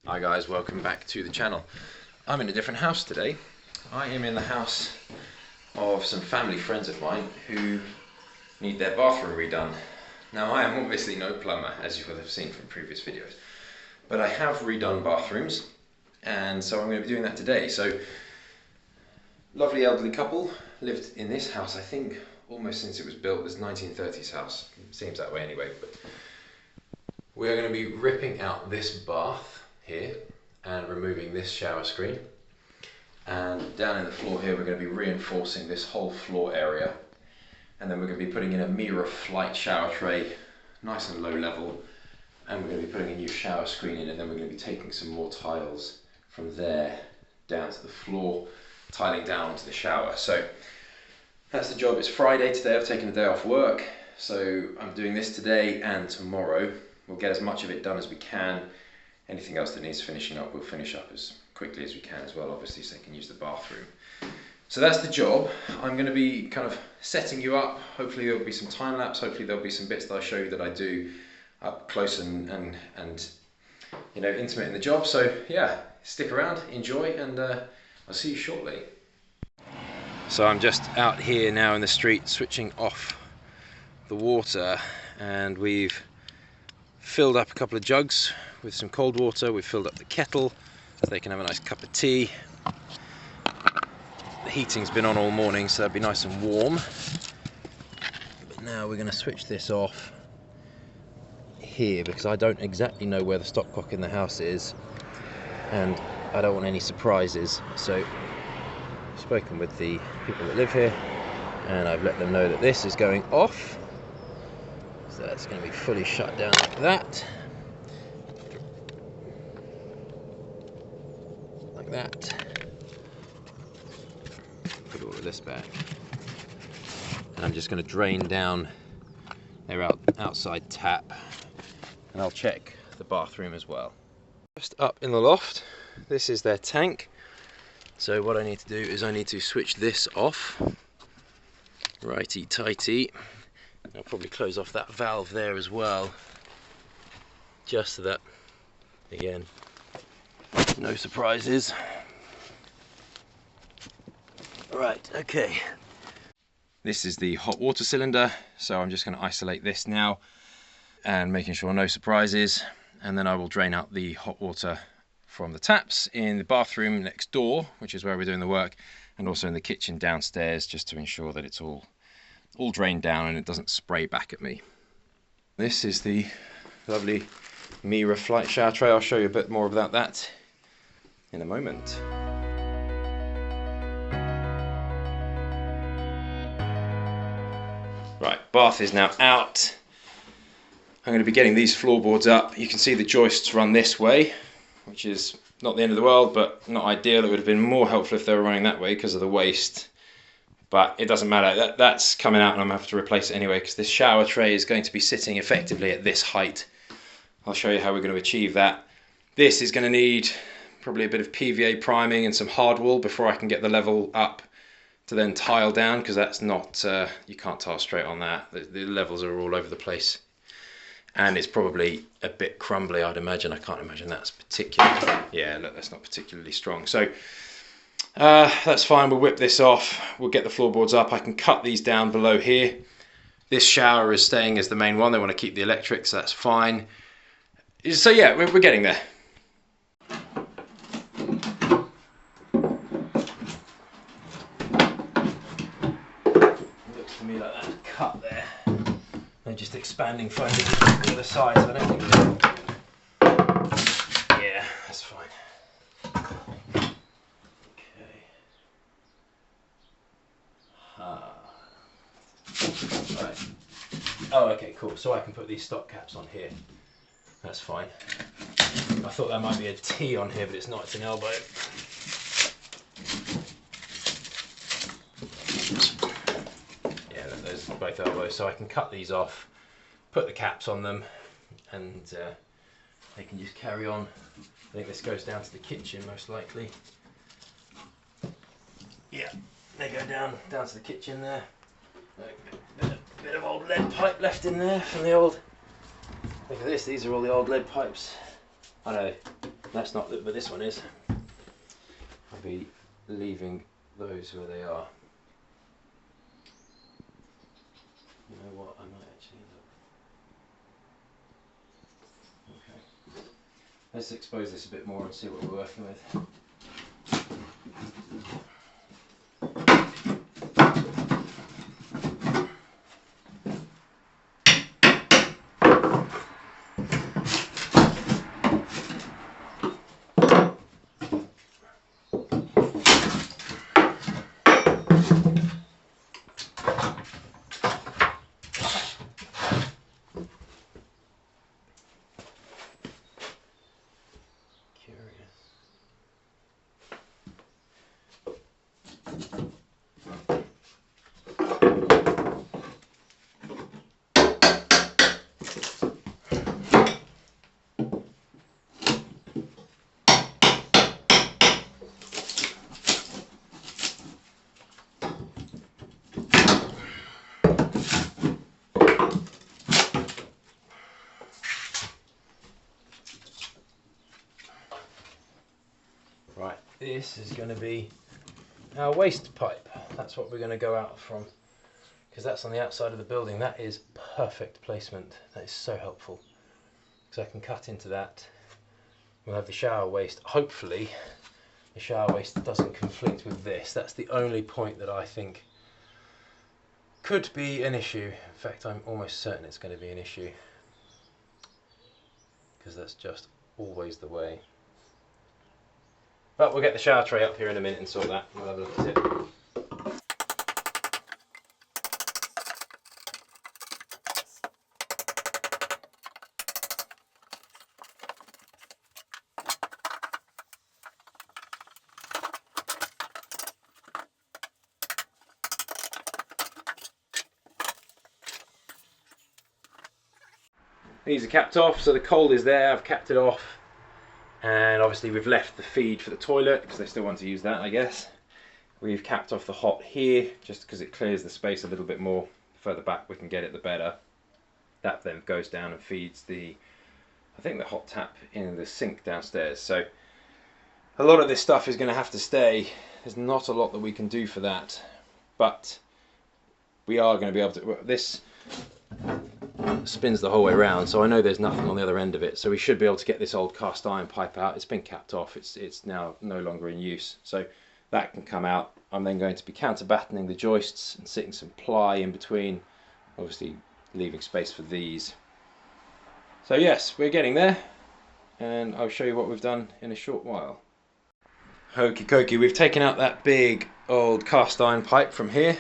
Hi guys, welcome back to the channel. I'm in a different house today. I am in the house of some family friends of mine who need their bathroom redone. Now I am obviously no plumber, as you will have seen from previous videos, but I have redone bathrooms, and so I'm going to be doing that today. So, lovely elderly couple lived in this house, I think almost since it was built. This 1930s house, seems that way anyway. But we are going to be ripping out this bath here and removing this shower screen, and down in the floor here we're going to be reinforcing this whole floor area, and then we're going to be putting in a mirror flight shower tray, nice and low level, and we're going to be putting a new shower screen in, and then we're going to be taking some more tiles from there down to the floor, tiling down onto the shower. So that's the job. It's Friday today. I've taken a day off work, so I'm doing this today and tomorrow. We'll get as much of it done as we can. Anything else that needs finishing up, we'll finish up as quickly as we can as well, obviously, so they can use the bathroom. So that's the job. I'm going to be kind of setting you up. Hopefully there'll be some time lapse. Hopefully there'll be some bits that I show you that I do up close and you know, intimate in the job. So yeah, stick around, enjoy, and I'll see you shortly. So I'm just out here now in the street switching off the water, and we've filled up a couple of jugs with some cold water. We've filled up the kettle so they can have a nice cup of tea. The heating's been on all morning, so that'll be nice and warm. But now we're going to switch this off here because I don't exactly know where the stopcock in the house is, and I don't want any surprises. So I've spoken with the people that live here, and I've let them know that this is going off. So that's going to be fully shut down like that. Like that. Put all of this back. And I'm just going to drain down their outside tap. And I'll check the bathroom as well. Just up in the loft, this is their tank. So what I need to do is I need to switch this off. Righty tighty. I'll probably close off that valve there as well, just so that, again, no surprises. Right, okay. This is the hot water cylinder, so I'm just going to isolate this now and making sure no surprises, and then I will drain out the hot water from the taps in the bathroom next door, which is where we're doing the work, and also in the kitchen downstairs, just to ensure that it's all drained down and it doesn't spray back at me. This is the lovely mirror flight shower tray. I'll show you a bit more about that in a moment. Right, bath is now out. I'm going to be getting these floorboards up. You can see the joists run this way, which is not the end of the world, but not ideal. It would have been more helpful if they were running that way because of the waste. But it doesn't matter, that's coming out and I'm going to have to replace it anyway, because this shower tray is going to be sitting effectively at this height. I'll show you how we're going to achieve that. This is going to need probably a bit of PVA priming and some hardwall before I can get the level up to then tile down, because that's not, you can't tile straight on that. The levels are all over the place. And it's probably a bit crumbly, I'd imagine. I can't imagine that's particularly, yeah, look, that's not particularly strong. So that's fine, we'll whip this off, we'll get the floorboards up. I can cut these down below here. This shower is staying as the main one. They want to keep the electric, so that's fine. So yeah, we're getting there. Looks to me like that cut there. They're just expanding further to the other side, so I don't think, yeah, that's fine. Right. Oh, okay, cool. So I can put these stop caps on here. That's fine. I thought there might be a T on here, but it's not. It's an elbow. Yeah, those are both elbows. So I can cut these off, put the caps on them, and they can just carry on. I think this goes down to the kitchen, most likely. Yeah, they go down to the kitchen there. Bit of old lead pipe left in there from the old. Look at this, these are all the old lead pipes. I know, That's not, but this one is. I'll be leaving those where they are. You know what, I might actually end up... Okay. Let's expose this a bit more and see what we're working with. Right, this is going to be our waste pipe. That's what we're going to go out from, because that's on the outside of the building. That is perfect placement. That is so helpful, because I can cut into that. We'll have the shower waste. Hopefully the shower waste doesn't conflict with this. That's the only point that I think could be an issue. In fact, I'm almost certain it's going to be an issue, because that's just always the way. But we'll get the shower tray up here in a minute and sort that. We'll have a look at it. These are capped off, so the cold is there. I've capped it off. And obviously we've left the feed for the toilet because they still want to use that, I guess. We've capped off the hot here just because it clears the space a little bit more. The further back we can get it, the better. That then goes down and feeds the, I think, the hot tap in the sink downstairs. So a lot of this stuff is going to have to stay. There's not a lot that we can do for that, but we are going to be able to. This spins the whole way around, so I know there's nothing on the other end of it, so we should be able to get this old cast iron pipe out. It's been capped off, it's now no longer in use, so that can come out. I'm then going to be counterbattening the joists and sitting some ply in between, obviously leaving space for these. So yes, we're getting there, and I'll show you what we've done in a short while. Hokey we've taken out that big old cast iron pipe from here,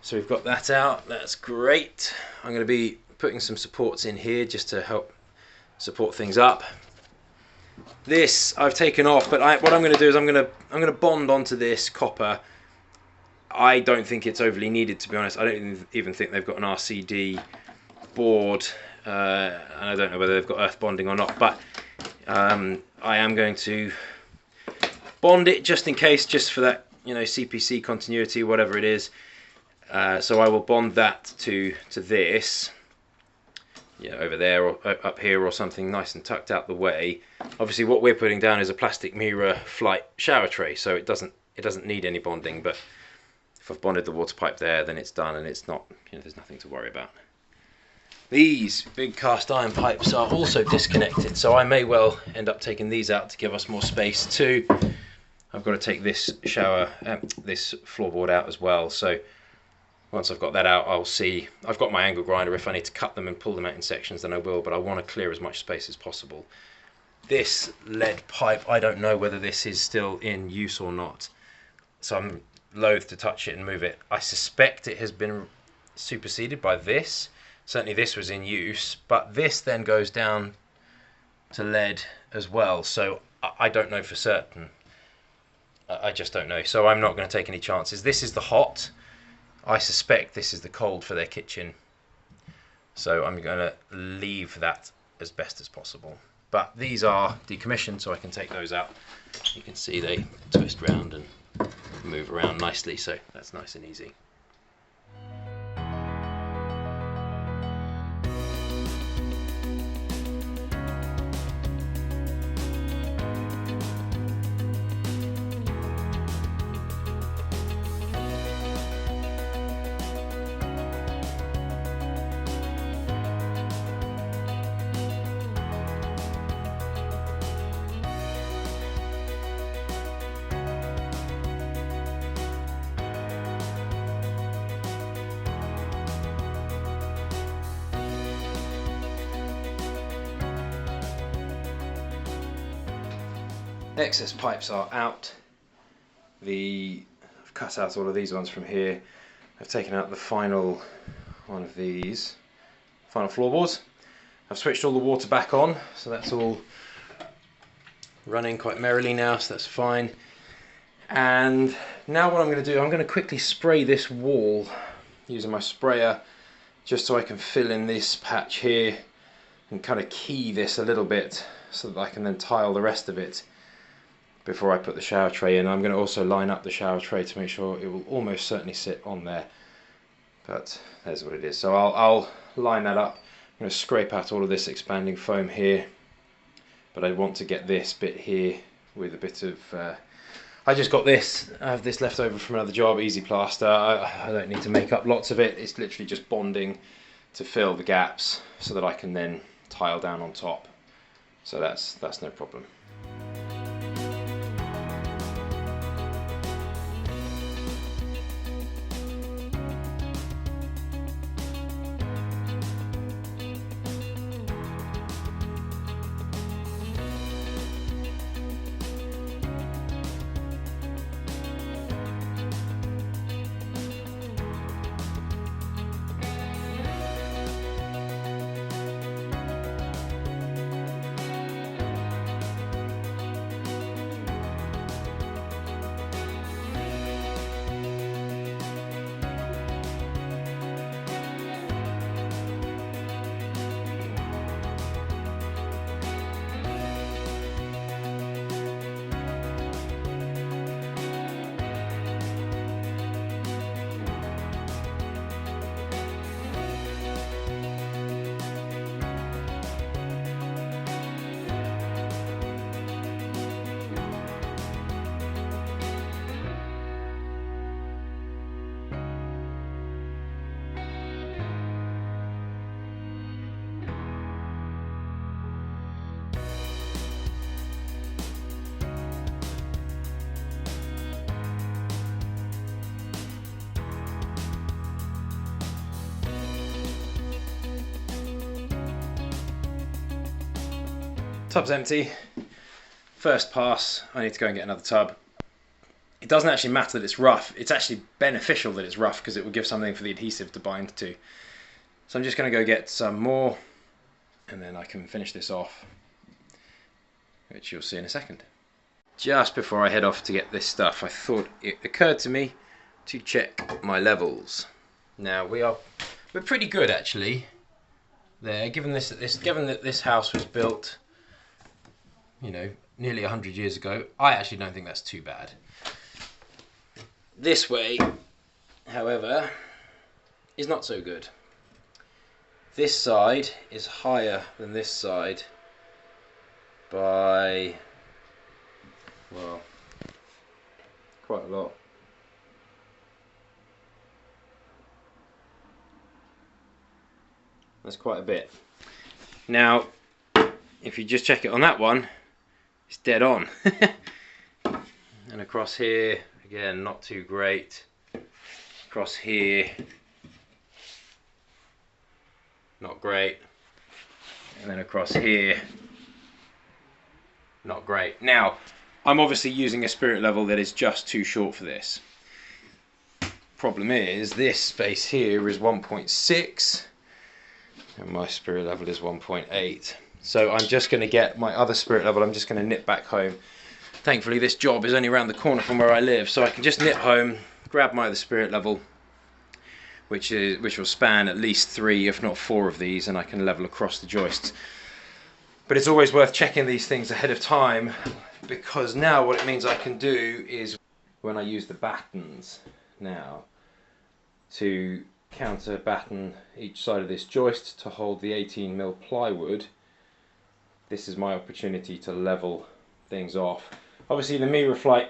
so we've got that out. That's great. I'm going to be putting some supports in here just to help support things up. This I've taken off, but what I'm going to do is I'm going to bond onto this copper. I don't think it's overly needed, to be honest. I don't even think they've got an RCD board, and I don't know whether they've got earth bonding or not, but I am going to bond it just in case, just for that, you know, CPC continuity, whatever it is. So I will bond that to this, yeah, over there or up here or something, nice and tucked out the way. Obviously what we're putting down is a plastic Mira flight shower tray, so it doesn't need any bonding, but if I've bonded the water pipe there, then it's done, and it's not, you know, there's nothing to worry about. These big cast iron pipes are also disconnected, so I may well end up taking these out to give us more space too. I've got to take this this floorboard out as well, so once I've got that out, I'll see. I've got my angle grinder. If I need to cut them and pull them out in sections, then I will, but I want to clear as much space as possible. This lead pipe, I don't know whether this is still in use or not, so I'm loath to touch it and move it. I suspect it has been superseded by this. Certainly this was in use, but this then goes down to lead as well, so I don't know for certain. I just don't know, so I'm not going to take any chances. This is the hot. I suspect this is the cold for their kitchen, so I'm going to leave that as best as possible. But these are decommissioned, so I can take those out. You can see they twist round and move around nicely, so that's nice and easy. excess pipes are out. I've cut out all of these ones from here. I've taken out the final one of these, final floorboards. I've switched all the water back on, so that's all running quite merrily now, so that's fine. And now what I'm going to do, I'm going to quickly spray this wall using my sprayer, just so I can fill in this patch here and kind of key this a little bit so that I can then tile the rest of it before I put the shower tray in. I'm going to also line up the shower tray to make sure it will almost certainly sit on there, but there's what it is. So I'll line that up. I'm going to scrape out all of this expanding foam here, but I want to get this bit here with a bit of I just got this, I have this left over from another job, easy plaster. I don't need to make up lots of it, it's literally just bonding to fill the gaps so that I can then tile down on top. So that's no problem. Tub's empty. First pass, I need to go and get another tub. It doesn't actually matter that it's rough, it's actually beneficial that it's rough because it will give something for the adhesive to bind to. So I'm just going to go get some more and then I can finish this off, which you'll see in a second. Just before I head off to get this stuff, I thought it occurred to me to check my levels. Now we're pretty good actually there, given that this house was built, you know, nearly 100 years ago. I actually don't think that's too bad. This way, however, is not so good. This side is higher than this side by, well, quite a lot. That's quite a bit. Now, if you just check it on that one, it's dead on. And across here, again, not too great. Across here, not great. And then across here, not great. Now, I'm obviously using a spirit level that is just too short for this. Problem is, this space here is 1.6, and my spirit level is 1.8. So I'm just going to get my other spirit level, I'm just going to nip back home. Thankfully this job is only around the corner from where I live, so I can just nip home, grab my other spirit level, which will span at least 3 if not 4 of these, and I can level across the joists. But it's always worth checking these things ahead of time, because now what it means I can do is, when I use the battens now, to counter batten each side of this joist to hold the 18mm plywood, this is my opportunity to level things off. Obviously the MiraFlight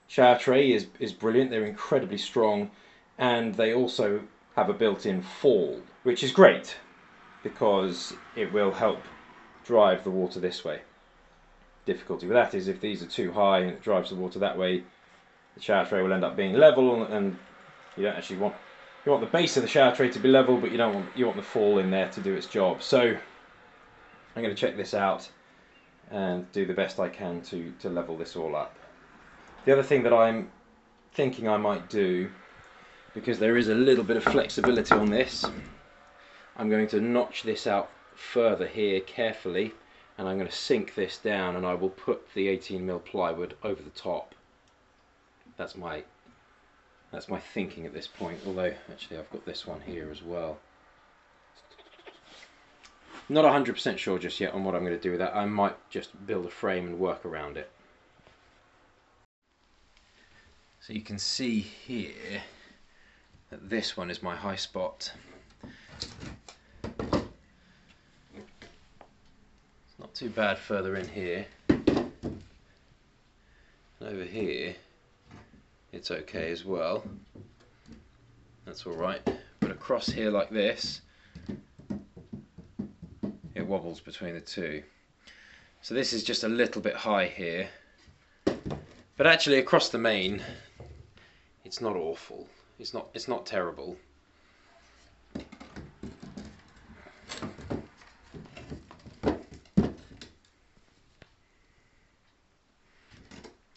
shower tray is brilliant, they're incredibly strong, and they also have a built-in fall, which is great because it will help drive the water this way. Difficulty with that is if these are too high and it drives the water that way, the shower tray will end up being level, and you don't actually want, you want the base of the shower tray to be level, but you want the fall in there to do its job. So I'm going to check this out and do the best I can to level this all up. The other thing that I'm thinking I might do, because there is a little bit of flexibility on this, I'm going to notch this out further here carefully, and I'm going to sink this down, and I will put the 18mm plywood over the top. That's my thinking at this point, although actually I've got this one here as well. Not 100% sure just yet on what I'm going to do with that. I might just build a frame and work around it. So you can see here that this one is my high spot. It's not too bad further in here. And over here it's okay as well. That's alright. But across here like this, it wobbles between the two. So this is just a little bit high here. But actually across the main, it's not awful. It's not terrible.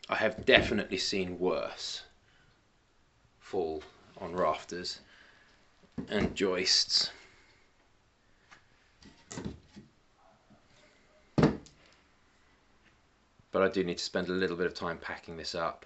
I have definitely seen worse fall on rafters and joists. But I do need to spend a little bit of time packing this up.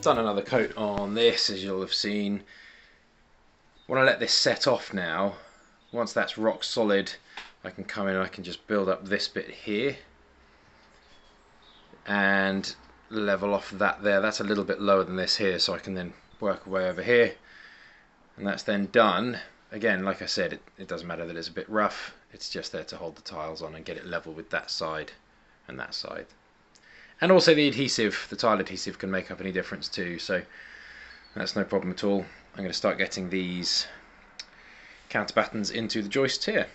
Done another coat on this, as you'll have seen. When I let this set off now, once that's rock solid, I can come in and I can just build up this bit here and level off that there. That's a little bit lower than this here, so I can then work away over here, and that's then done. Again, like I said, it doesn't matter that it's a bit rough, it's just there to hold the tiles on and get it level with that side and that side. And also the adhesive, the tile adhesive, can make up any difference too, so that's no problem at all. I'm going to start getting these counterbattens into the joists here.